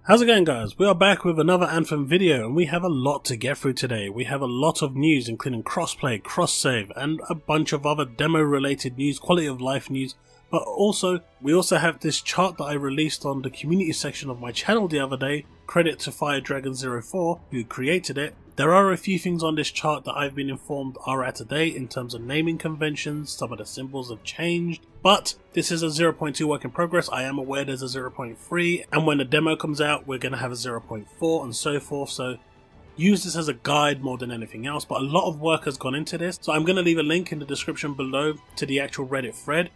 How's it going, guys? We are back with another Anthem video and we have a lot to get through today. We have a lot of news including crossplay, cross-save and a bunch of other demo related news, quality of life news, but we also have this chart that I released on the community section of my channel the other day. Credit to FireDragon04 who created it. There are a few things on this chart that I've been informed are out of date in terms of naming conventions. Some of the symbols have changed, but this is a 0.2 work in progress. I am aware there's a 0.3, and when the demo comes out we're going to have a 0.4 and so forth, so use this as a guide more than anything else. But a lot of work has gone into this, so I'm going to leave a link in the description below to the actual Reddit thread.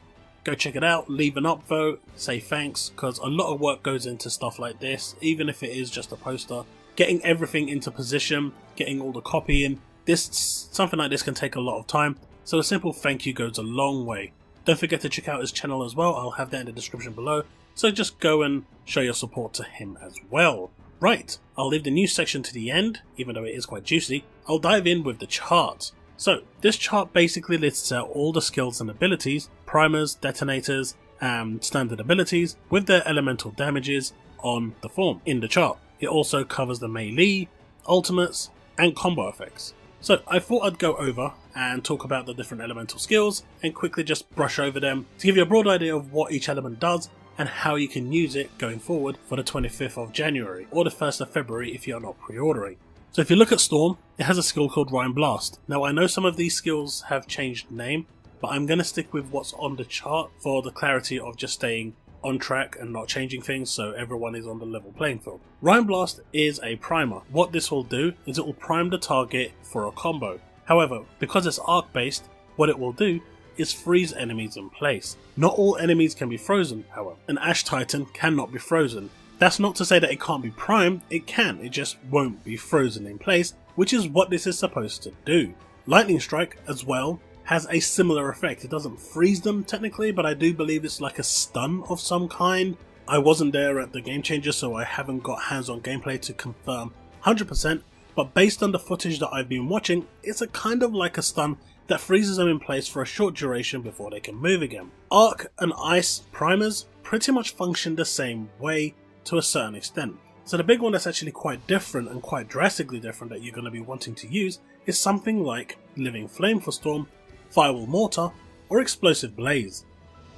Go check it out, leave an upvote, say thanks, because a lot of work goes into stuff like this, even if it is just a poster. Getting everything into position, getting all the copy in, something like this can take a lot of time, so a simple thank you goes a long way. Don't forget to check out his channel as well, I'll have that in the description below, so just go and show your support to him as well. Right, I'll leave the news section to the end, even though it is quite juicy. I'll dive in with the chart. So, this chart basically lists out all the skills and abilities, primers, detonators, and standard abilities, with their elemental damages on the form in the chart. It also covers the melee, ultimates, and combo effects. So I thought I'd go over and talk about the different elemental skills and quickly just brush over them to give you a broad idea of what each element does and how you can use it going forward for the 25th of January or the 1st of February if you're not pre-ordering. So if you look at Storm, it has a skill called Rhyme Blast. Now I know some of these skills have changed name, but I'm going to stick with what's on the chart for the clarity of just staying on track and not changing things so everyone is on the level playing field. Rhyme Blast is a primer. What this will do is it will prime the target for a combo. However, because it's arc based, what it will do is freeze enemies in place. Not all enemies can be frozen, however. An Ash Titan cannot be frozen. That's not to say that it can't be primed, it can, it just won't be frozen in place, which is what this is supposed to do. Lightning Strike as well has a similar effect. It doesn't freeze them technically, but I do believe it's like a stun of some kind. I wasn't there at the Game Changer, so I haven't got hands-on gameplay to confirm 100%, but based on the footage that I've been watching, it's a kind of like a stun that freezes them in place for a short duration before they can move again. Arc and Ice primers pretty much function the same way to a certain extent. So the big one that's actually quite different and quite drastically different that you're going to be wanting to use is something like Living Flame for Storm, Firewall Mortar, or Explosive Blaze.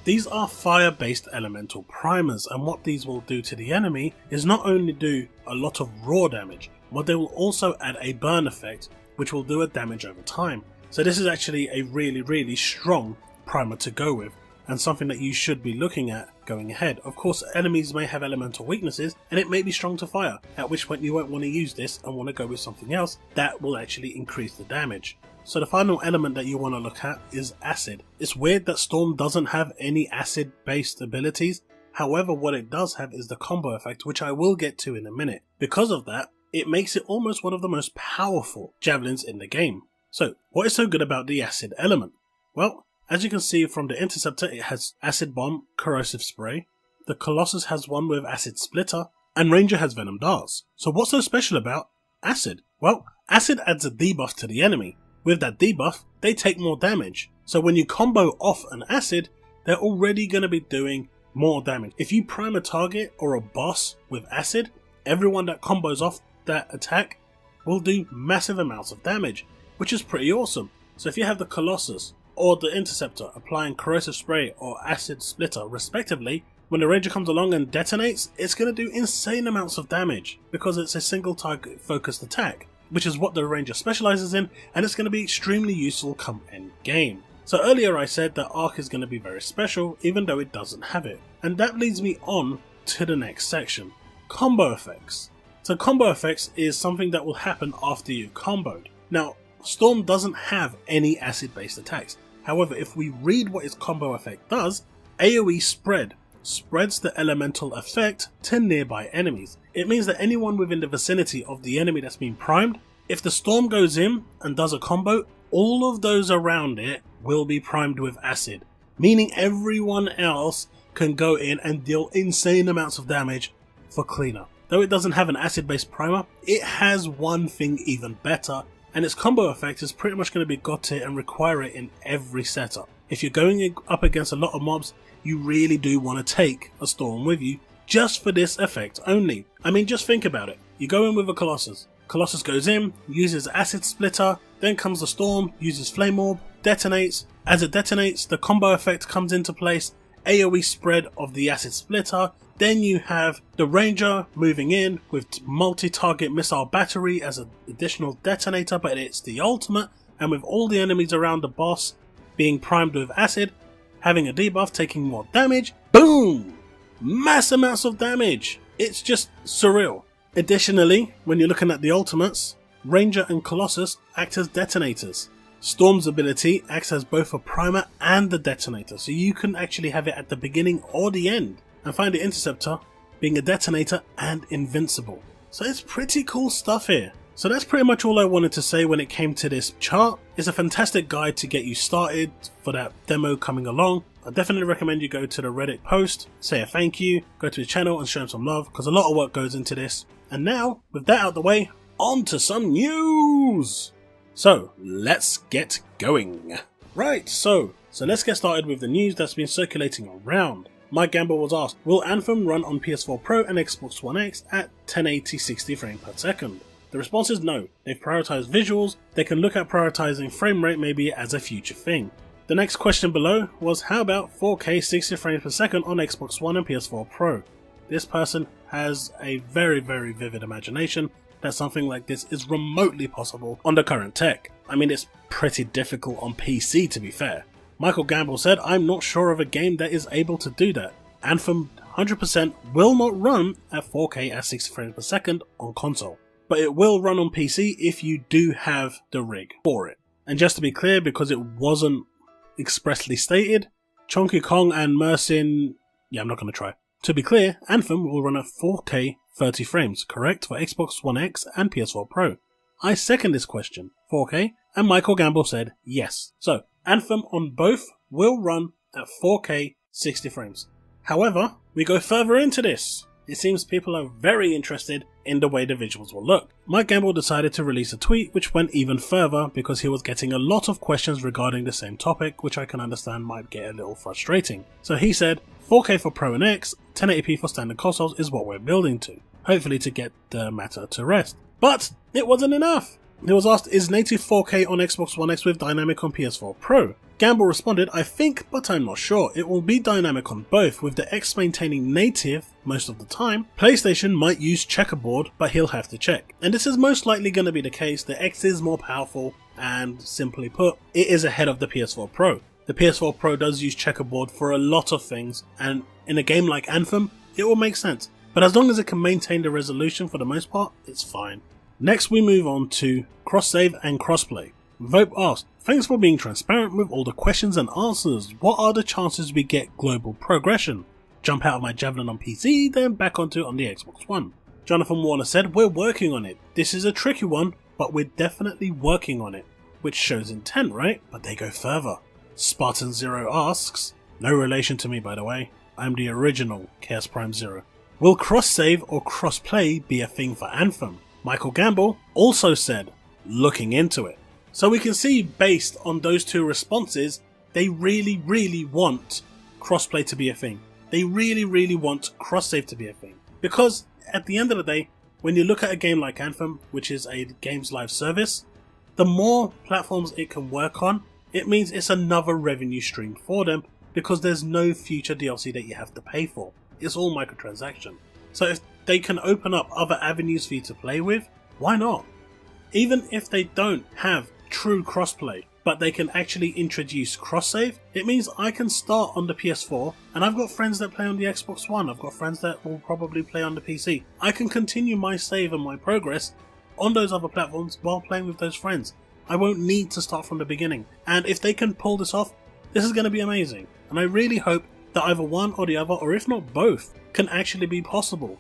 These are fire-based elemental primers, and what these will do to the enemy is not only do a lot of raw damage, but they will also add a burn effect, which will do a damage over time. So this is actually a really strong primer to go with, and something that you should be looking at going ahead. Of course, enemies may have elemental weaknesses, and it may be strong to fire, at which point you won't want to use this and want to go with something else that will actually increase the damage. So the final element that you want to look at is Acid. It's weird that Storm doesn't have any acid based abilities, however what it does have is the combo effect, which I will get to in a minute. Because of that, it makes it almost one of the most powerful javelins in the game. So what is so good about the Acid element? Well, as you can see from the Interceptor, it has Acid Bomb, Corrosive Spray, the Colossus has one with Acid Splitter, and Ranger has Venom Darts. So what's so special about Acid? Well, Acid adds a debuff to the enemy. With that debuff, they take more damage. So when you combo off an Acid, they're already going to be doing more damage. If you prime a target or a boss with Acid, everyone that combos off that attack will do massive amounts of damage, which is pretty awesome. So if you have the Colossus or the Interceptor applying Corrosive Spray or Acid Splitter respectively, when the Ranger comes along and detonates, it's going to do insane amounts of damage because it's a single target focused attack, which is what the Ranger specializes in, and it's going to be extremely useful come end game. So earlier I said that Arc is going to be very special even though it doesn't have it, and that leads me on to the next section, combo effects. So combo effects is something that will happen after you've comboed. Now Storm doesn't have any acid based attacks, however if we read what its combo effect does, AoE Spread spreads the elemental effect to nearby enemies. It means that anyone within the vicinity of the enemy that's been primed, if the Storm goes in and does a combo, all of those around it will be primed with acid, meaning everyone else can go in and deal insane amounts of damage for cleaner. Though it doesn't have an acid based primer, it has one thing even better, and its combo effect is pretty much going to be got to and require it in every setup. If you're going up against a lot of mobs, you really do want to take a Storm with you just for this effect only. I mean, just think about it. You go in with a Colossus. Colossus goes in, uses Acid Splitter, then comes the Storm, uses Flame Orb, detonates. As it detonates, the combo effect comes into place, AoE spread of the Acid Splitter. Then you have the Ranger moving in with multi-target missile battery as an additional detonator, but it's the ultimate, and with all the enemies around the boss being primed with acid, having a debuff, taking more damage, boom! Mass amounts of damage! It's just surreal. Additionally, when you're looking at the ultimates, Ranger and Colossus act as detonators. Storm's ability acts as both a primer and a detonator, so you can actually have it at the beginning or the end. And find the Interceptor being a detonator and invincible. So it's pretty cool stuff here. So that's pretty much all I wanted to say when it came to this chart. It's a fantastic guide to get you started for that demo coming along. I definitely recommend you go to the Reddit post, say a thank you, go to his channel and show him some love, because a lot of work goes into this. And now, with that out of the way, on to some news! So, let's get going. Right, so let's get started with the news that's been circulating around. Mike Gamble was asked, will Anthem run on PS4 Pro and Xbox One X at 1080 60 frames per second? The response is no. They've prioritized visuals. They can look at prioritizing frame rate maybe as a future thing. The next question below was, how about 4K 60 frames per second on Xbox One and PS4 Pro? This person has a very vivid imagination that something like this is remotely possible on the current tech. I mean, it's pretty difficult on PC, to be fair. Michael Gamble said, I'm not sure of a game that is able to do that. Anthem 100% will not run at 4K at 60 frames per second on console, but it will run on PC if you do have the rig for it. And just to be clear, because it wasn't expressly stated, Chonky Kong and Mersin, I'm not going to try. To be clear, Anthem will run at 4K 30 frames, correct, for Xbox One X and PS4 Pro. I second this question, 4K, and Michael Gamble said yes. So, Anthem on both will run at 4K 60 frames. However, we go further into this. It seems people are very interested in the way the visuals will look. Mike Gamble decided to release a tweet which went even further because he was getting a lot of questions regarding the same topic, which I can understand might get a little frustrating. So he said, 4K for Pro and X, 1080p for standard consoles is what we're building to, hopefully to get the matter to rest. But it wasn't enough. He was asked, is native 4K on Xbox One X with dynamic on PS4 Pro? Gamble responded, I think, but I'm not sure. It will be dynamic on both, with the X maintaining native most of the time. PlayStation might use checkerboard, but he'll have to check. And this is most likely going to be the case. The X is more powerful, and simply put, it is ahead of the PS4 Pro. The PS4 Pro does use checkerboard for a lot of things, and in a game like Anthem, it will make sense. But as long as it can maintain the resolution for the most part, it's fine. Next we move on to cross-save and crossplay. Vope asked, thanks for being transparent with all the questions and answers. What are the chances we get global progression? Jump out of my Javelin on PC, then back onto it on the Xbox One. Jonathan Warner said, we're working on it. This is a tricky one, but we're definitely working on it. Which shows intent, right? But they go further. Spartan Zero asks, no relation to me by the way, I'm the original Chaos Prime Zero. Will cross-save or cross-play be a thing for Anthem? Michael Gamble also said, looking into it. So we can see based on those two responses, they really want crossplay to be a thing. They really want cross-save to be a thing. Because at the end of the day, when you look at a game like Anthem, which is a games live service, the more platforms it can work on, it means it's another revenue stream for them because there's no future DLC that you have to pay for. It's all microtransaction. So if they can open up other avenues for you to play with, why not? Even if they don't have true crossplay, but they can actually introduce cross-save, it means I can start on the PS4, and I've got friends that play on the Xbox One, I've got friends that will probably play on the PC. I can continue my save and my progress on those other platforms while playing with those friends. I won't need to start from the beginning. And if they can pull this off, this is going to be amazing. And I really hope that either one or the other, or if not both, can actually be possible.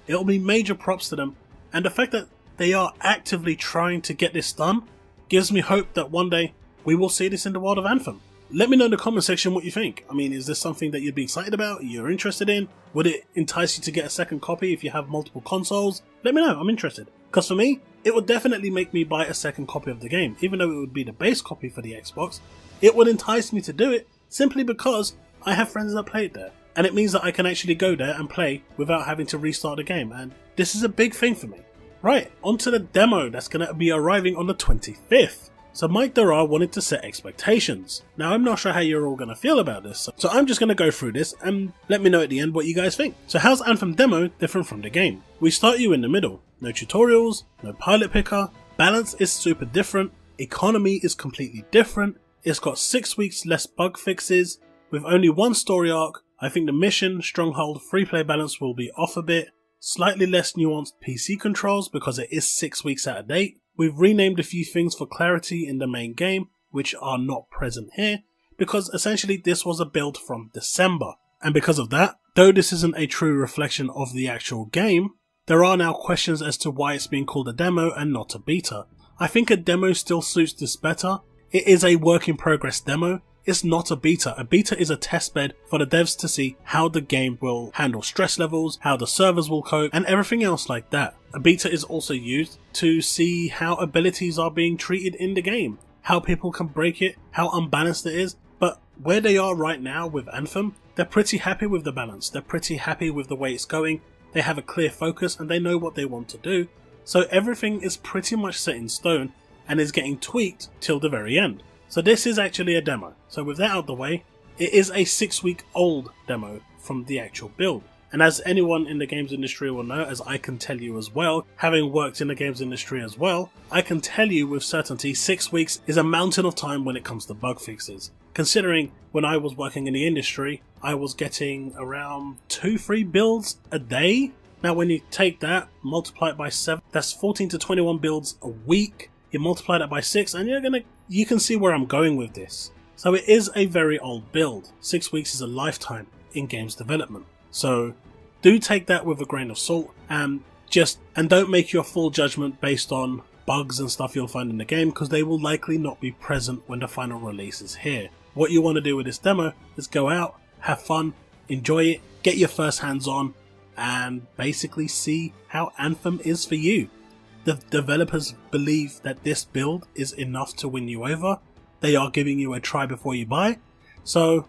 It'll be major props to them, and the fact that they are actively trying to get this done gives me hope that one day we will see this in the world of Anthem. Let me know in the comment section what you think. I mean, is this something that you'd be excited about, you're interested in? Would it entice you to get a second copy if you have multiple consoles? Let me know, I'm interested. Because for me, it would definitely make me buy a second copy of the game. Even though it would be the base copy for the Xbox, it would entice me to do it simply because I have friends that play it there. and it means that I can actually go there and play without having to restart the game, and this is a big thing for me. Right, onto the demo that's going to be arriving on the 25th. So Mike Dorar wanted to set expectations. Now I'm not sure how you're all going to feel about this, so I'm just going to go through this and let me know at the end what you guys think. So how's Anthem demo different from the game? We start you in the middle. No tutorials, no pilot picker, balance is super different, economy is completely different, it's got 6 weeks less bug fixes, with only one story arc. I think the mission, Stronghold, free play balance will be off a bit, slightly less nuanced PC controls because it is 6 weeks out of date. We've renamed a few things for clarity in the main game, which are not present here, because essentially this was a build from December. And because of that, though this isn't a true reflection of the actual game, there are now questions as to why it's being called a demo and not a beta. I think a demo still suits this better. It is a work in progress demo. It's not a beta. A beta is a testbed for the devs to see how the game will handle stress levels, how the servers will cope, and everything else like that. A beta is also used to see how abilities are being treated in the game, how people can break it, how unbalanced it is. But where they are right now with Anthem, they're pretty happy with the balance, they're pretty happy with the way it's going, they have a clear focus and they know what they want to do. So everything is pretty much set in stone and is getting tweaked till the very end. So this is actually a demo. So with that out of the way, it is a 6-week old demo from the actual build. And as anyone in the games industry will know, as I can tell you as well, having worked in the games industry as well, I can tell you with certainty 6 weeks is a mountain of time when it comes to bug fixes. Considering when I was working in the industry, I was getting around 2-3 builds a day. Now when you take that, multiply it by 7, that's 14 to 21 builds a week. You multiply that by 6 and you can see where I'm going with this. So it is a very old build. 6 weeks is a lifetime in games development. So do take that with a grain of salt and don't make your full judgment based on bugs and stuff you'll find in the game, because they will likely not be present when the final release is here. What you want to do with this demo is go out, have fun, enjoy it, get your first hands on, and basically see how Anthem is for you. The developers believe that this build is enough to win you over. They are giving you a try before you buy. So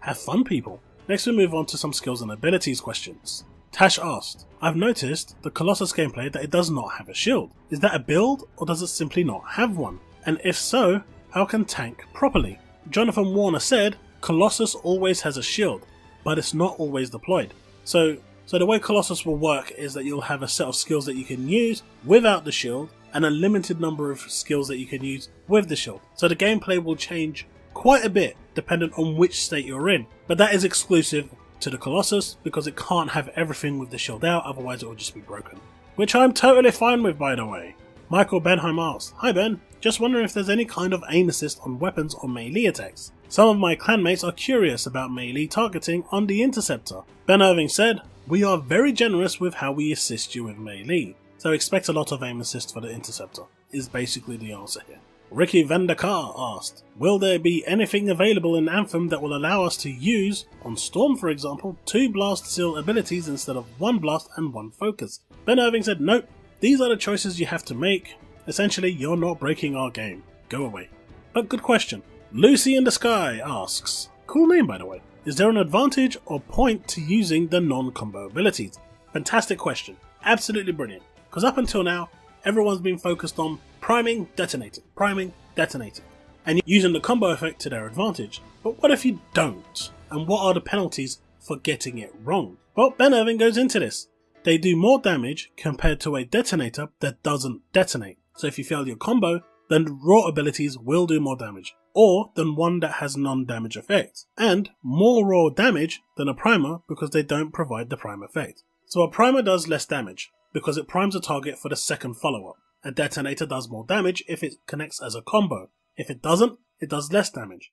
have fun, people. Next we move on to some skills and abilities questions. Tash asked, I've noticed the Colossus gameplay that it does not have a shield. Is that a build or does it simply not have one? And if so, how can tank properly? Jonathan Warner said, Colossus always has a shield, but it's not always deployed. So the way Colossus will work is that you'll have a set of skills that you can use without the shield and a limited number of skills that you can use with the shield. So the gameplay will change quite a bit dependent on which state you're in, but that is exclusive to the Colossus because it can't have everything with the shield out, otherwise it will just be broken. Which I'm totally fine with, by the way. Michael Benheim asked, Hi Ben, just wondering if there's any kind of aim assist on weapons or melee attacks. Some of my clanmates are curious about melee targeting on the Interceptor. Ben Irving said, We are very generous with how we assist you with melee, so expect a lot of aim assist for the Interceptor, is basically the answer here. Ricky Vandekar asked, Will there be anything available in Anthem that will allow us to use, on Storm for example, 2 blast seal abilities instead of 1 blast and 1 focus? Ben Irving said, Nope, these are the choices you have to make. Essentially, you're not breaking our game. Go away. But good question. Lucy in the Sky asks, cool name by the way, is there an advantage or point to using the non-combo abilities? Fantastic question. Absolutely brilliant. Because up until now, everyone's been focused on priming, detonating, and using the combo effect to their advantage. But what if you don't? And what are the penalties for getting it wrong? Well, Ben Irving goes into this. They do more damage compared to a detonator that doesn't detonate. So if you fail your combo, then raw abilities will do more damage, or than one that has non-damage effect, and more raw damage than a primer because they don't provide the prime effect. So a primer does less damage because it primes a target for the second follow-up. A detonator does more damage if it connects as a combo. If it doesn't, it does less damage.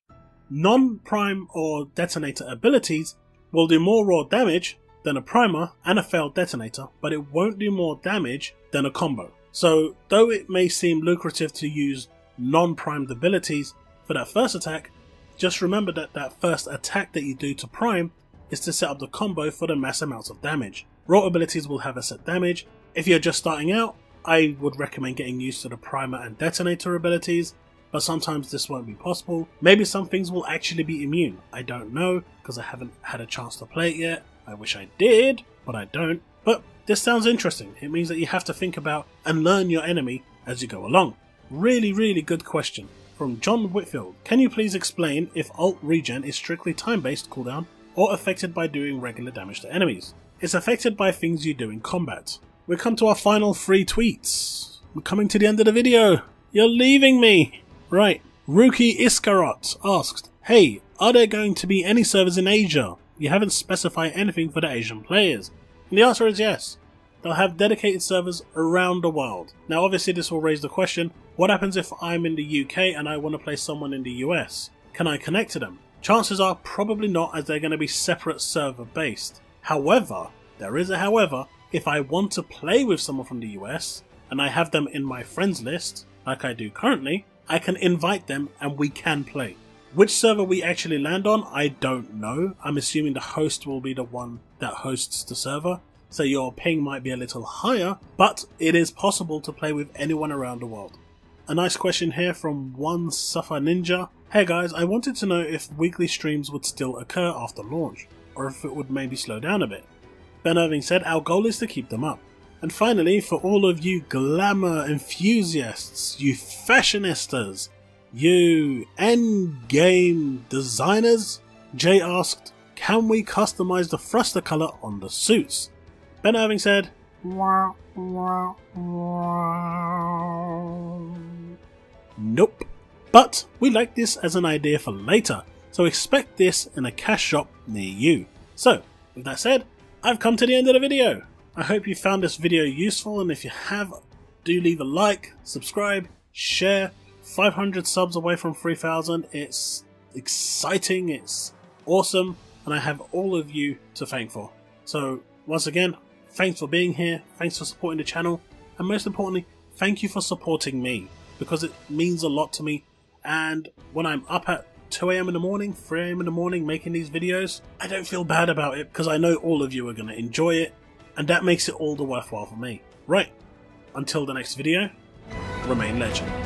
Non-prime or detonator abilities will do more raw damage than a primer and a failed detonator, but it won't do more damage than a combo. So though it may seem lucrative to use non-primed abilities for that first attack, just remember that that first attack that you do to prime is to set up the combo for the mass amounts of damage. Raw abilities will have a set damage. If you're just starting out, I would recommend getting used to the primer and detonator abilities, but sometimes this won't be possible. Maybe some things will actually be immune. I don't know, because I haven't had a chance to play it yet. I wish I did, but I don't. But this sounds interesting. It means that you have to think about and learn your enemy as you go along. Really, really good question. From John Whitfield. Can you please explain if ult regen is strictly time-based cooldown or affected by doing regular damage to enemies? It's affected by things you do in combat. We come to our final 3 tweets. We're coming to the end of the video. You're leaving me. Right. Ruki Iskarot asked, hey, are there going to be any servers in Asia? You haven't specified anything for the Asian players. And the answer is yes. They'll have dedicated servers around the world. Now obviously this will raise the question, what happens if I'm in the UK and I want to play someone in the US? Can I connect to them? Chances are probably not, as they're going to be separate server based. However, there is a however, if I want to play with someone from the US and I have them in my friends list, like I do currently, I can invite them and we can play. Which server we actually land on, I don't know. I'm assuming the host will be the one that hosts the server, so your ping might be a little higher, but it is possible to play with anyone around the world. A nice question here from One Suffer Ninja. Hey guys, I wanted to know if weekly streams would still occur after launch, or if it would maybe slow down a bit. Ben Irving said, our goal is to keep them up. And finally, for all of you glamour enthusiasts, you fashionistas, you endgame designers, Jay asked, can we customize the thruster color on the suits? Ben Irving said, nope. But we like this as an idea for later, so expect this in a cash shop near you. So, with that said, I've come to the end of the video. I hope you found this video useful, and if you have, do leave a like, subscribe, share. 500 subs away from 3,000. It's exciting, it's awesome, and I have all of you to thank for. So once again, thanks for being here, thanks for supporting the channel, and most importantly, thank you for supporting me, because it means a lot to me. And when I'm up at 2 AM in the morning, 3 AM in the morning making these videos, I don't feel bad about it because I know all of you are going to enjoy it, and that makes it all the worthwhile for me. Right, until the next video, remain legend.